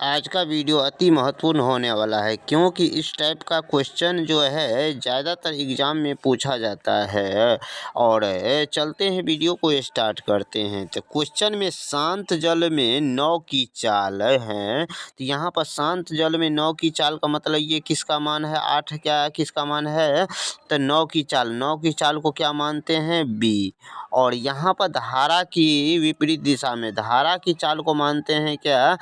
आज का वीडियो अति महत्वपूर्ण होने वाला है क्योंकि इस टाइप का क्वेश्चन जो है ज़्यादातर एग्ज़ाम में पूछा जाता है। और चलते हैं वीडियो को स्टार्ट करते हैं। तो क्वेश्चन में शांत जल में नाव की चाल है। तो यहाँ पर शांत जल में नाव की चाल का मतलब ये किसका मान है 8 क्या किसका मान है तो नाव की चाल को क्या मानते हैं बी। और यहाँ पर धारा की विपरीत दिशा में धारा की चाल को मानते हैं क्या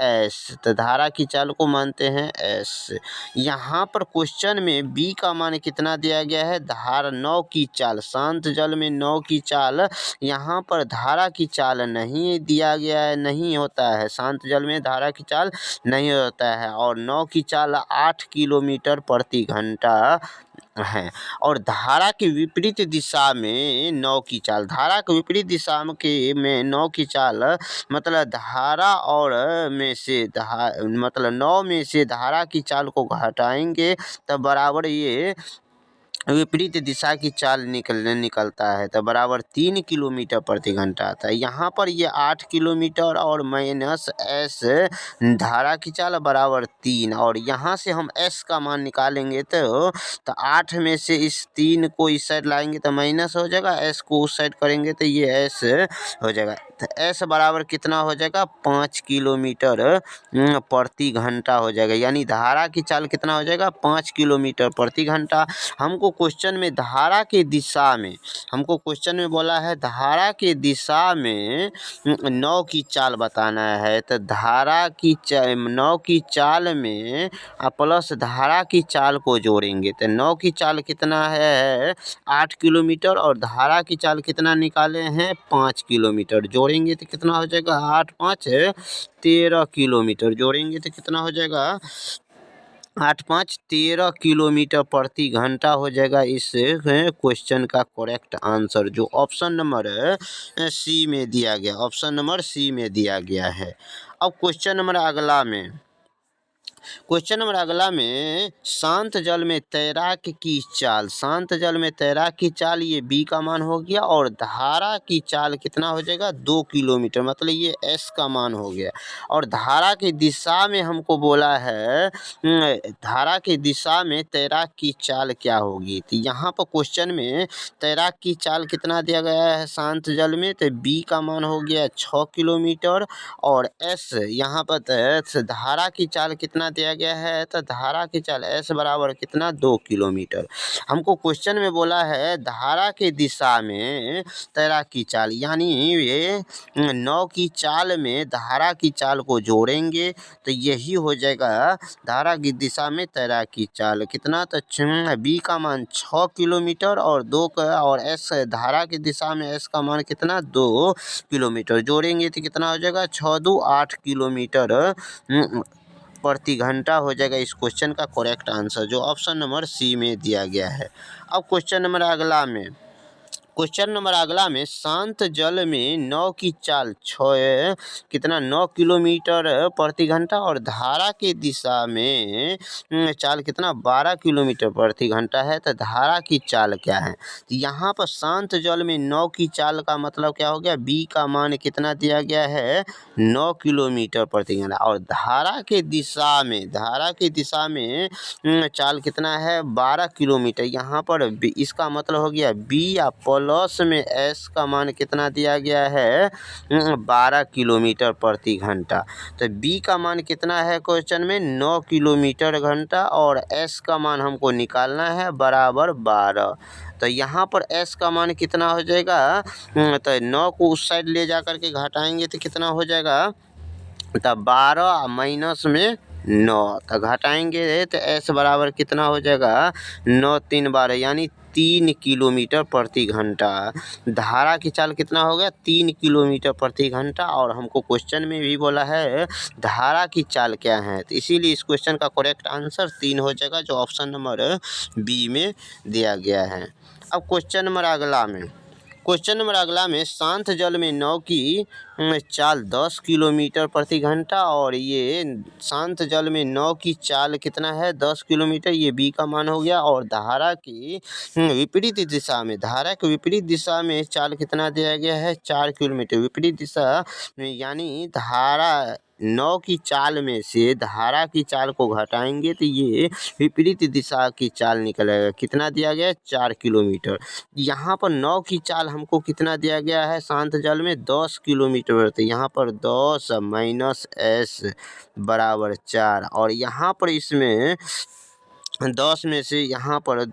एस। तो धारा की चाल को मानते हैं एस। यहाँ पर क्वेश्चन में बी का मान कितना दिया गया है धारा नाव की चाल शांत जल में नाव की चाल। यहाँ पर धारा की चाल नहीं दिया गया है नहीं होता है शांत जल में धारा की चाल नहीं होता है। और नाव की चाल 8 किलोमीटर प्रति घंटा है। और धारा के विपरीत दिशा में नाव की चाल धारा के विपरीत दिशा में नाव की चाल मतलब धारा और में से मतलब नाव में से धारा की चाल को घटाएंगे तब बराबर ये विपरीत दिशा की चाल निकलता है। तो बराबर 3 किलोमीटर प्रति घंटा आता है। यहाँ पर ये 8 किलोमीटर और माइनस एस धारा की चाल बराबर 3। और यहाँ से हम एस का मान निकालेंगे तो 8 में से इस 3 को इस साइड लाएंगे तो माइनस हो जाएगा, एस को उस साइड करेंगे तो ये एस हो जाएगा। तो एस बराबर कितना हो जाएगा 5 किलोमीटर प्रति घंटा हो जाएगा। यानी धारा की चाल कितना हो जाएगा 5 किलोमीटर प्रति घंटा। हमको क्वेश्चन में धारा के दिशा में हमको क्वेश्चन में बोला है धारा के दिशा में नाव की चाल बताना है। तो धारा की नाव की चाल में प्लस धारा की चाल को जोड़ेंगे तो नाव की चाल कितना है 8 किलोमीटर और धारा की चाल कितना निकाले हैं 5 किलोमीटर। जोड़ेंगे तो कितना हो जाएगा 8 5 13 किलोमीटर। जोड़ेंगे तो कितना हो जाएगा 8 5 13 किलोमीटर प्रति घंटा हो जाएगा इस क्वेश्चन का करेक्ट आंसर जो ऑप्शन नंबर सी में दिया गया ऑप्शन नंबर सी में दिया गया है। अब क्वेश्चन नंबर अगला में शांत जल में तैराक की चाल शांत जल में तैराक की चाल ये बी का मान हो गया। और धारा की चाल कितना हो जाएगा 2 किलोमीटर मतलब ये एस का मान हो गया। और धारा की दिशा में हमको बोला है धारा की दिशा में तैराक की चाल क्या होगी। तो यहाँ पर क्वेश्चन में तैराक की चाल कितना दिया गया है शांत जल में तो बी का मान हो गया 6 किलोमीटर। और एस यहाँ पर धारा की चाल कितना दिया गया है तो धारा की चाल एस बराबर कितना 2 किलोमीटर। हमको क्वेश्चन में बोला है धारा के दिशा में तैराक की चाल यानी ये नाव की चाल में धारा की चाल को जोड़ेंगे तो यही हो जाएगा धारा की दिशा में तैराक की चाल कितना तो बी का मान 6 किलोमीटर और 2 का और एस धारा की दिशा में एस का मान कितना 2 किलोमीटर। जोड़ेंगे तो कितना हो जाएगा 6 2 8 किलोमीटर प्रति घंटा हो जाएगा इस क्वेश्चन का करेक्ट आंसर जो ऑप्शन नंबर सी में दिया गया है। अब क्वेश्चन नंबर अगला में शांत जल में नाव की चाल 9 किलोमीटर प्रति घंटा और धारा के दिशा में चाल कितना 12 किलोमीटर प्रति घंटा है। तो धारा की चाल क्या है तो यहाँ पर शांत जल में नाव की चाल का मतलब क्या हो गया बी का मान कितना दिया गया है 9 किलोमीटर प्रति घंटा। और धारा के दिशा में चाल कितना है 12 किलोमीटर। यहाँ पर इसका मतलब हो गया बी या प्लस में एस का मान कितना दिया गया है 12 किलोमीटर प्रति घंटा। तो बी का मान कितना है क्वेश्चन में 9 किलोमीटर घंटा और एस का मान हमको निकालना है बराबर 12। तो यहाँ पर एस का मान कितना हो जाएगा तो 9 को उस साइड ले जा करके घटाएंगे तो कितना हो जाएगा तो 12 माइनस में 9 तो घटाएंगे तो एस बराबर कितना हो जाएगा 9 3 12 यानी 3 किलोमीटर प्रति घंटा। धारा की चाल कितना हो गया 3 किलोमीटर प्रति घंटा। और हमको क्वेश्चन में भी बोला है धारा की चाल क्या है तो इसीलिए इस क्वेश्चन का करेक्ट आंसर 3 हो जाएगा जो ऑप्शन नंबर बी में दिया गया है। अब क्वेश्चन नंबर अगला में शांत जल में नाव की चाल 10 किलोमीटर प्रति घंटा और ये शांत जल में नाव की चाल कितना है 10 किलोमीटर ये बी का मान हो गया। और धारा की विपरीत दिशा में चाल कितना दिया गया है 4 किलोमीटर विपरीत दिशा यानी धारा 9 की चाल में से धारा की चाल को घटाएंगे तो ये विपरीत दिशा की चाल निकलेगा। कितना दिया गया है? 4 किलोमीटर। यहाँ पर 9 की चाल हमको कितना दिया गया है? शांत जल में 10 किलोमीटर। तो यहाँ पर 10 माइनस एस बराबर 4, और यहाँ पर इसमें 10 में से यहाँ पर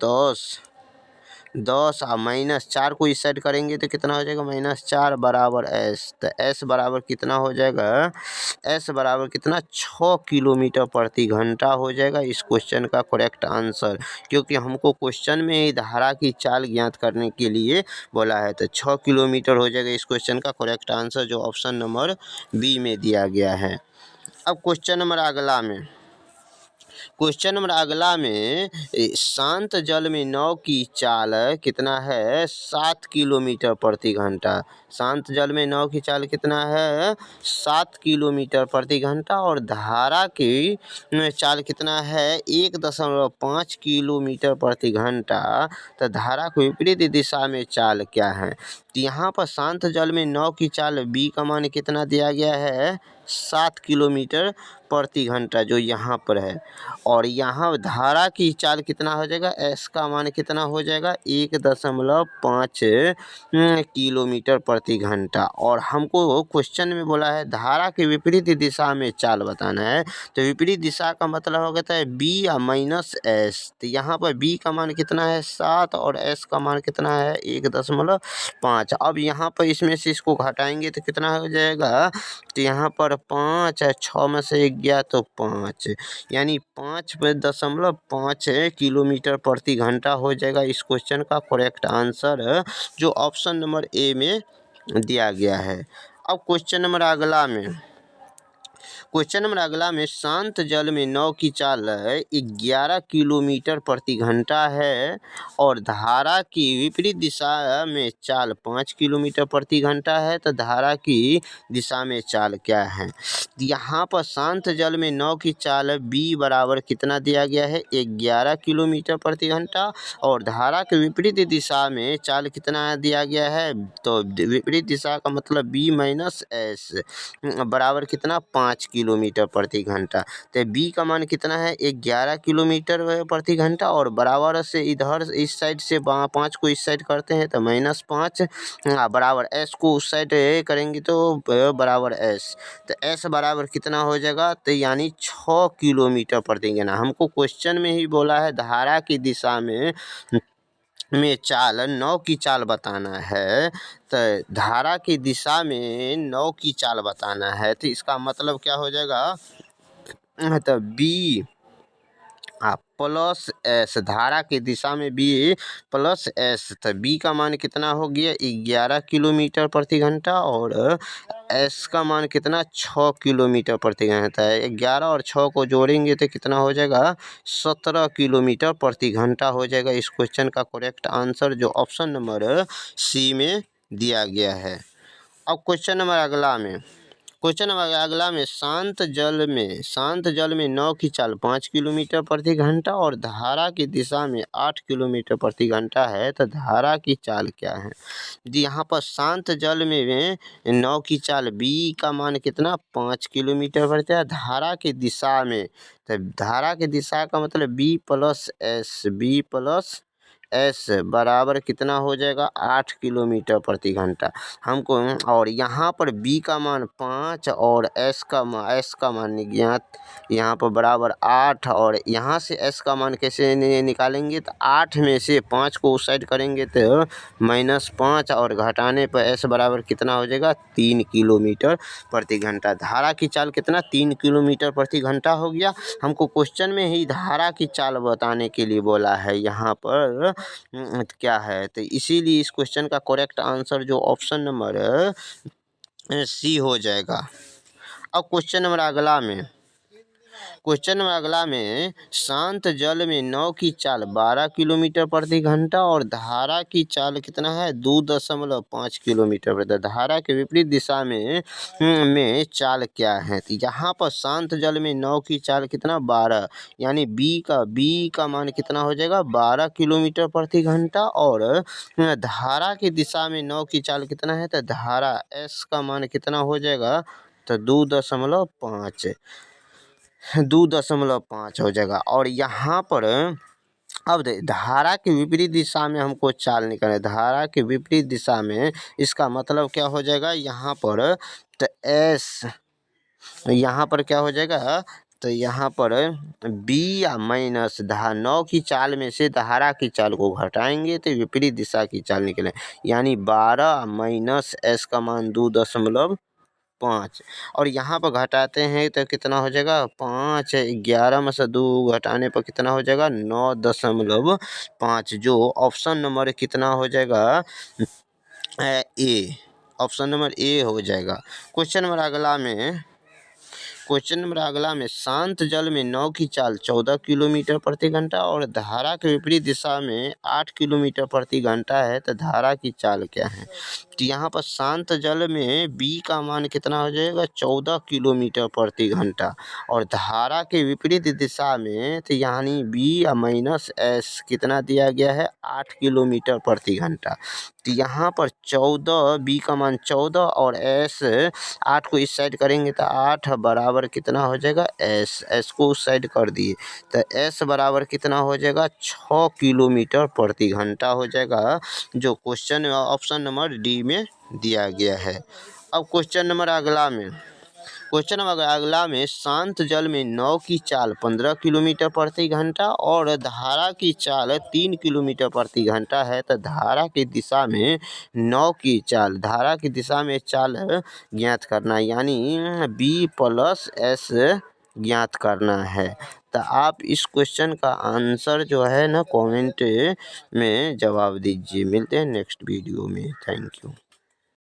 10 माइनस 4 को इस साइड करेंगे तो कितना हो जाएगा? -4 बराबर एस। तो एस बराबर कितना हो जाएगा? एस बराबर कितना? 6 किलोमीटर प्रति घंटा हो जाएगा इस क्वेश्चन का करेक्ट आंसर, क्योंकि हमको क्वेश्चन में ही धारा की चाल ज्ञात करने के लिए बोला है। तो 6 किलोमीटर हो जाएगा इस क्वेश्चन का करेक्ट आंसर, जो ऑप्शन नंबर बी में दिया गया है। अब क्वेश्चन नंबर अगला में शांत जल में नाव की चाल कितना है? 7 किलोमीटर प्रति घंटा। शांत जल में नाव की चाल कितना है? 7 किलोमीटर प्रति घंटा। और धारा की चाल कितना है? 1.5 किलोमीटर प्रति घंटा। तो धारा को विपरीत दिशा में चाल क्या है? तो यहाँ पर शांत जल में नाव की चाल बी का मान कितना दिया गया है? 7 किलोमीटर प्रति घंटा, जो यहाँ पर है। और यहाँ धारा की चाल कितना हो जाएगा? एस का मान कितना हो जाएगा? 1.5 किलोमीटर प्रति घंटा। और हमको क्वेश्चन में बोला है धारा के विपरीत दिशा में चाल बताना है। तो विपरीत दिशा का मतलब हो गया है बी या माइनस एस। तो यहाँ पर बी का मान कितना है? 7, और एस का मान कितना है? 1.5। अब यहाँ पर इसमें से इसको घटाएंगे तो कितना हो जाएगा? तो यहाँ पर 5 है, 6 में से 1 गया तो 5, यानी 5.5 किलोमीटर प्रति घंटा हो जाएगा इस क्वेश्चन का करेक्ट आंसर, जो ऑप्शन नंबर ए में दिया गया है। अब क्वेश्चन नंबर अगला में शांत जल में नाव की चाल 11 किलोमीटर प्रति घंटा है, और धारा की विपरीत दिशा में चाल 5 किलोमीटर प्रति घंटा है। तो धारा की दिशा में चाल क्या है? यहाँ पर शांत जल में नाव की चाल बी बराबर कितना दिया गया है? 11 किलोमीटर प्रति घंटा। और धारा के विपरीत दिशा में चाल कितना दिया गया है? तो विपरीत दिशा का मतलब बी माइनस एस बराबर कितना? 5 किलोमीटर प्रति घंटा। तो बी का मान कितना है? 11 किलोमीटर प्रति घंटा। और बराबर से इधर इस साइड से 5 को इस साइड करते हैं तो -5 बराबर एस को उस साइड करेंगे तो बराबर एस। तो एस बराबर कितना हो जाएगा? तो यानी 6 किलोमीटर प्रति घंटा। हमको क्वेश्चन में ही बोला है धारा की दिशा में चाल, नाव की चाल बताना है। तो धारा की दिशा में नाव की चाल बताना है, तो इसका मतलब क्या हो जाएगा? तो बी प्लस एस, धारा की दिशा में बी प्लस एस। तो बी का मान कितना हो गया? 11 किलोमीटर प्रति घंटा। और एस का मान कितना? 6 किलोमीटर प्रति घंटा है। 11 और 6 को जोड़ेंगे तो कितना हो जाएगा? 17 किलोमीटर प्रति घंटा हो जाएगा इस क्वेश्चन का करेक्ट आंसर, जो ऑप्शन नंबर सी में दिया गया है। अब क्वेश्चन नंबर अगला में शांत जल में नाव की चाल 5 किलोमीटर प्रति घंटा और धारा की दिशा में 8 किलोमीटर प्रति घंटा है। तो धारा की चाल क्या है? यहाँ पर शांत जल में नाव की चाल बी का मान कितना? 5 किलोमीटर प्रति। धारा की दिशा में, तो धारा की दिशा का मतलब बी प्लस एस बराबर कितना हो जाएगा? 8 किलोमीटर प्रति घंटा हमको। और यहाँ पर बी का मान 5 और एस का मान ज्ञात, यहाँ पर बराबर 8। और यहाँ से एस का मान कैसे निकालेंगे? तो 8 में से 5 को उस साइड करेंगे तो -5, और घटाने पर एस बराबर कितना हो जाएगा? 3 किलोमीटर प्रति घंटा। धारा की चाल कितना? 3 किलोमीटर प्रति घंटा हो गया। हमको क्वेश्चन में ही धारा की चाल बताने के लिए बोला है यहाँ पर क्या है? तो इसीलिए इस क्वेश्चन का करेक्ट आंसर जो ऑप्शन नंबर सी हो जाएगा। अब क्वेश्चन नंबर अगला में शांत जल में नाव की चाल 12 किलोमीटर प्रति घंटा और धारा की चाल कितना है? 2.5 किलोमीटर प्रति। धारा के विपरीत दिशा में चाल क्या है? तो यहाँ पर शांत जल में नाव की चाल कितना? 12, यानी बी का मान कितना हो जाएगा? 12 किलोमीटर प्रति घंटा। और धारा की दिशा में नाव की चाल कितना है? तो धारा एस का मान कितना हो जाएगा? तो 2.5 हो जाएगा। और यहाँ पर अब धारा के विपरीत दिशा में हमको चाल निकालना है। धारा के विपरीत दिशा में इसका मतलब क्या हो जाएगा यहाँ पर, तो एस यहाँ पर क्या हो जाएगा, तो यहाँ पर बी या माइनस 9 की चाल में से धारा की चाल को घटाएंगे तो विपरीत दिशा की चाल निकले, यानी 12 माइनस एस का मान 2.5। और यहाँ पर घटाते हैं तो कितना हो जाएगा 5, 11 में से 2 घटाने पर कितना हो जाएगा 9.5, जो ऑप्शन नंबर कितना हो जाएगा ए, ऑप्शन नंबर ए हो जाएगा। क्वेश्चन नंबर अगला में शांत जल में नाव की चाल 14 किलोमीटर प्रति घंटा और धारा के विपरीत दिशा में 8 किलोमीटर प्रति घंटा है, तो धारा की चाल क्या है। तो यहाँ पर शांत जल में बी का मान कितना हो जाएगा 14 किलोमीटर प्रति घंटा, और धारा के विपरीत दिशा में तो यानी बी या माइनस एस कितना दिया गया है 8 किलोमीटर प्रति घंटा। तो यहाँ पर 14, बी का मान 14 और एस 8 को इस साइड करेंगे तो 8 बराबर कितना हो जाएगा एस को उस साइड कर दिए, तो एस बराबर कितना हो जाएगा 6 किलोमीटर प्रति घंटा हो जाएगा, जो क्वेश्चन ऑप्शन नंबर डी में दिया गया है। अब क्वेश्चन नंबर अगला में शांत जल में नाव की चाल 15 किलोमीटर प्रति घंटा और धारा की चाल 3 किलोमीटर प्रति घंटा है, तो धारा की दिशा में नाव की चाल, धारा की दिशा में चाल ज्ञात करना, यानी बी प्लस एस ज्ञात करना है। तो आप इस क्वेश्चन का आंसर जो है ना कमेंट में जवाब दीजिए। मिलते हैं नेक्स्ट वीडियो में। Thank you.